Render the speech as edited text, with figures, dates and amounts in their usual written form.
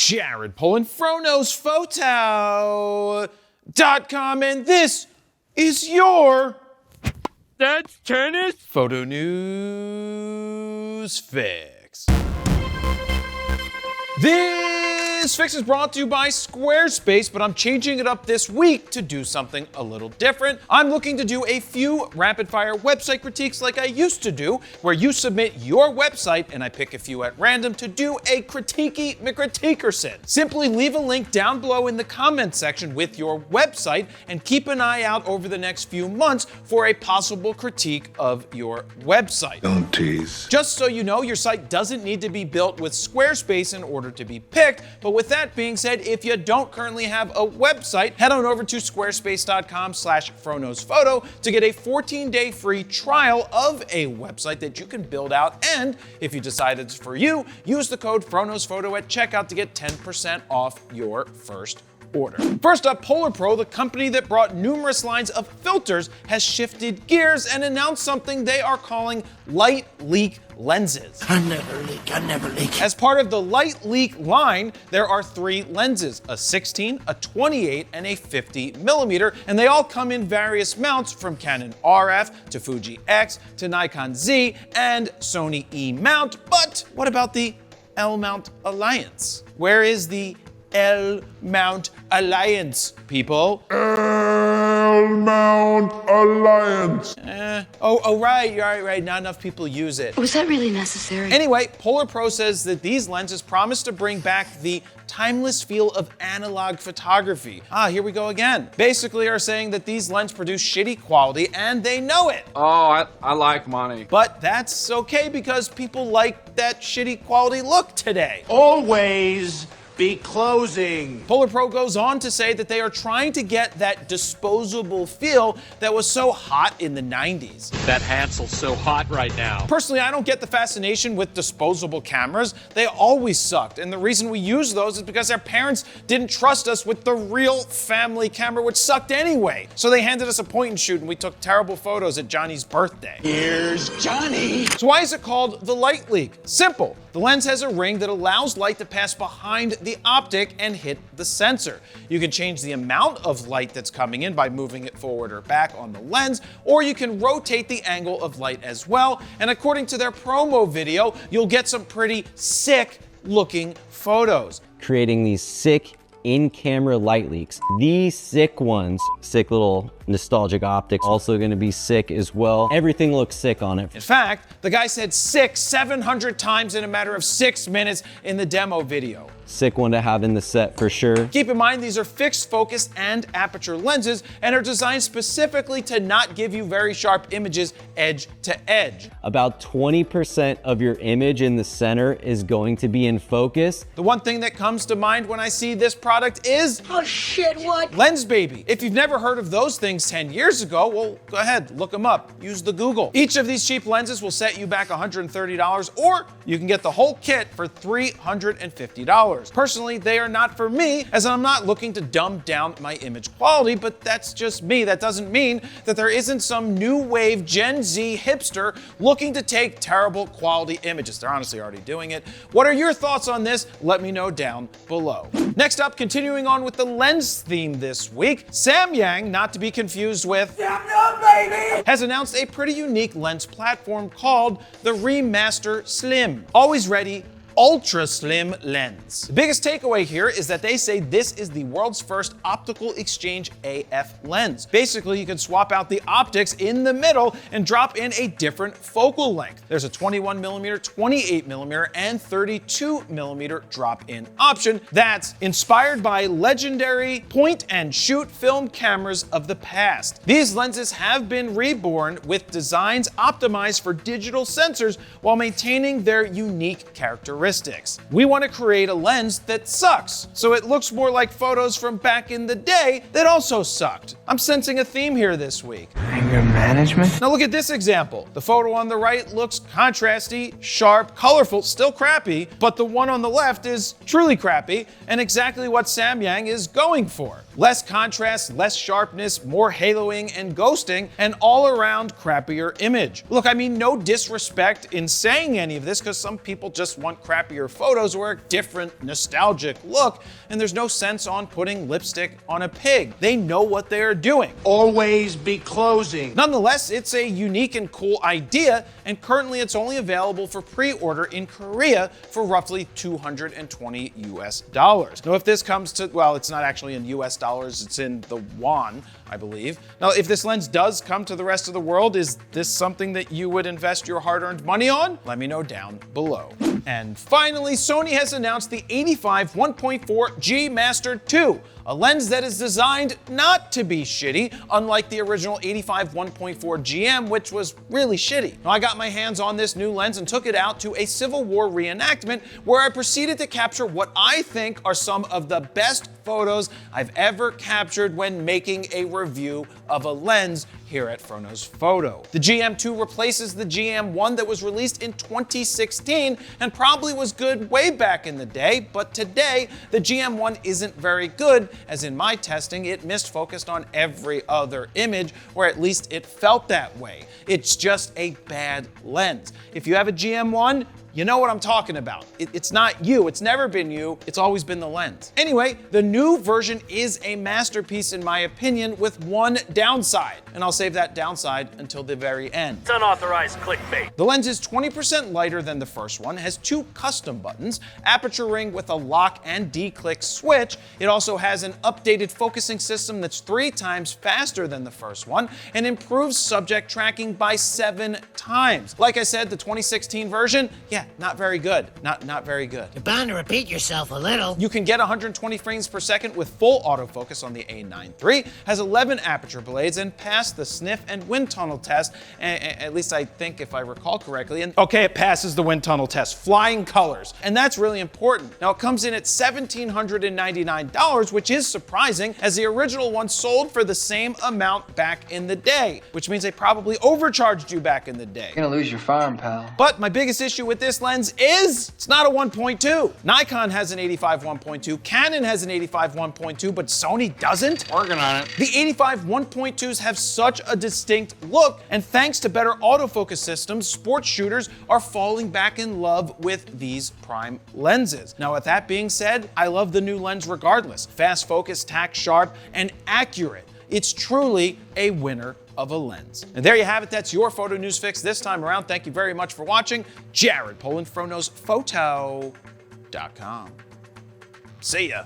Jared Polin, FroKnowsPhoto.com, and this is your That's tennis? Photo News Fix. This fix is brought to you by Squarespace, but I'm changing it up this week to do something a little different. I'm looking to do a few rapid-fire website critiques like I used to do, where you submit your website and I pick a few at random to do a critiquey McCritiquerson. Simply leave a link down below in the comments section with your website and keep an eye out over the next few months for a possible critique of your website. Don't tease. Just so you know, your site doesn't need to be built with Squarespace in order to be picked, but with that being said, if you don't currently have a website, head on over to squarespace.com/FroKnowsPhoto to get a 14-day free trial of a website that you can build out, and if you decide it's for you, use the code FroKnowsPhoto at checkout to get 10% off your first order. First up, Polar Pro, the company that brought numerous lines of filters, has shifted gears and announced something they are calling light leak lenses. I never leak. As part of the light leak line, there are 3 lenses, a 16, a 28, and a 50mm, and they all come in various mounts from Canon RF to Fuji X to Nikon Z and Sony E mount. But what about the L mount alliance? Where is the L mount alliance, people? L mount alliance. Right. Not enough people use it. Was that really necessary? Anyway, Polar Pro says that these lenses promise to bring back the timeless feel of analog photography. Here we go again. Basically are saying that these lenses produce shitty quality and they know it. Oh, I like money. But that's okay because people like that shitty quality look today. Always be closing. Polar Pro goes on to say that they are trying to get that disposable feel that was so hot in the 90s. That Hansel's so hot right now. Personally, I don't get the fascination with disposable cameras. They always sucked, and the reason we use those is because our parents didn't trust us with the real family camera, which sucked anyway. So they handed us a point and shoot, and we took terrible photos at Johnny's birthday. Here's Johnny. So why is it called the light leak? Simple. The lens has a ring that allows light to pass behind the optic and hit the sensor. You can change the amount of light that's coming in by moving it forward or back on the lens, or you can rotate the angle of light as well. And according to their promo video, you'll get some pretty sick looking photos. Creating these sick in-camera light leaks. These sick ones, sick little nostalgic optics, also gonna be sick as well. Everything looks sick on it. In fact, the guy said sick 700 times in a matter of 6 minutes in the demo video. Sick one to have in the set for sure. Keep in mind, these are fixed focus and aperture lenses and are designed specifically to not give you very sharp images edge to edge. About 20% of your image in the center is going to be in focus. The one thing that comes to mind when I see this product is, Oh shit, what? Lens Baby. If you've never heard of those things 10 years ago, well, go ahead, look them up. Use the Google. Each of these cheap lenses will set you back $130, or you can get the whole kit for $350. Personally, they are not for me, as I'm not looking to dumb down my image quality, but that's just me. That doesn't mean that there isn't some new wave Gen Z hipster looking to take terrible quality images. They're honestly already doing it. What are your thoughts on this? Let me know down below. Next up, continuing on with the lens theme this week, Samyang, not to be confused with Samyang, baby, has announced a pretty unique lens platform called the Remaster Slim. Always ready, ultra slim lens. The biggest takeaway here is that they say this is the world's first optical exchange AF lens. Basically, you can swap out the optics in the middle and drop in a different focal length. There's a 21mm, 28mm, and 32mm drop-in option that's inspired by legendary point-and-shoot film cameras of the past. These lenses have been reborn with designs optimized for digital sensors while maintaining their unique characteristics. We want to create a lens that sucks, so it looks more like photos from back in the day that also sucked. I'm sensing a theme here this week. Anger management? Now look at this example. The photo on the right looks contrasty, sharp, colorful, still crappy, but the one on the left is truly crappy and exactly what Samyang is going for. Less contrast, less sharpness, more haloing and ghosting, and all around crappier image. Look, I mean no disrespect in saying any of this because some people just want crap crappier photos or a different nostalgic look, and there's no sense on putting lipstick on a pig. They know what they are doing. Always be closing. Nonetheless, it's a unique and cool idea, and currently it's only available for pre-order in Korea for roughly $220 US. Now, if this comes to, well, it's not actually in US dollars, it's in the won, I believe. Now, if this lens does come to the rest of the world, is this something that you would invest your hard-earned money on? Let me know down below. And finally, Sony has announced the 85 1.4 G Master II, a lens that is designed not to be shitty, unlike the original 85 1.4 GM, which was really shitty. Now, I got my hands on this new lens and took it out to a Civil War reenactment where I proceeded to capture what I think are some of the best photos I've ever captured when making a review of a lens here at Frono's Photo. The GM2 replaces the GM1 that was released in 2016 and probably was good way back in the day, but today the GM1 isn't very good, as in my testing it missed focused on every other image, or at least it felt that way. It's just a bad lens. If you have a GM1, you know what I'm talking about. It's not you, it's never been you, it's always been the lens. Anyway, the new version is a masterpiece in my opinion, with one downside, and I'll save that downside until the very end. It's unauthorized clickbait. The lens is 20% lighter than the first one, has two custom buttons, aperture ring with a lock and declick switch. It also has an updated focusing system that's 3 times faster than the first one, and improves subject tracking by 7 times. Like I said, the 2016 version, yeah, not very good. Not very good. You're bound to repeat yourself a little. You can get 120 frames per second with full autofocus on the A9 III, has 11 aperture blades, and passed the sniff and wind tunnel test, at least I think if I recall correctly. And okay, it passes the wind tunnel test, flying colors, and that's really important. Now it comes in at $1,799, which is surprising, as the original one sold for the same amount back in the day, which means they probably overcharged you back in the day. You're gonna lose your farm, pal. But my biggest issue with this lens is it's not a 1.2. Nikon has an 85 1.2, Canon has an 85 1.2, but Sony doesn't. Working on it. The 85 1.2s have such a distinct look, and thanks to better autofocus systems, sports shooters are falling back in love with these prime lenses. Now, with that being said, I love the new lens regardless. Fast focus, tack sharp, and accurate. It's truly a winner of a lens. And there you have it. That's your photo news fix this time around. Thank you very much for watching. Jared, Polin, Frono's Photo.com. See ya.